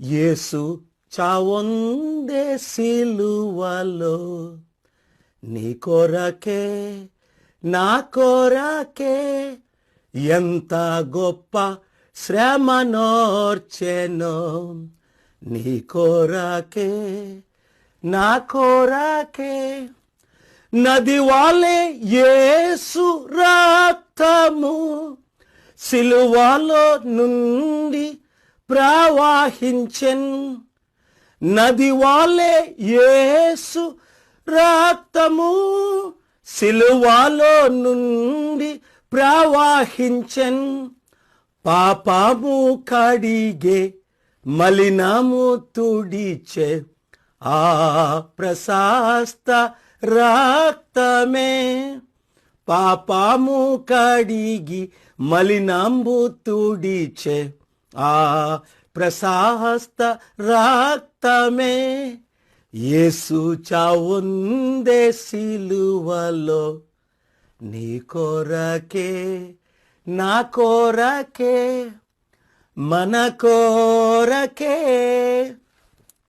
యేసు చావొందే సిలువలో నీ కొరకే నా కొరకే ఎంత గొప్ప శ్రమనోర్చెనో నీ కొరకే నా కొరకే నది వాలే యేసు రక్తము సిలువలో నుండి ప్రవహించెన్ నది వాలే యేసు రక్తము సిలువలో నుండి ప్రవహించెన్ పాపము కడిగే మలినము తుడిచే ఆ ప్రశస్త రక్తమే పాపము కడిగి మలినంబు తుడిచే ఆ ప్రశస్త రక్తమే యేసు చావుందే సిలువలో నీ కొరకే నా కొరకే మన కొరకే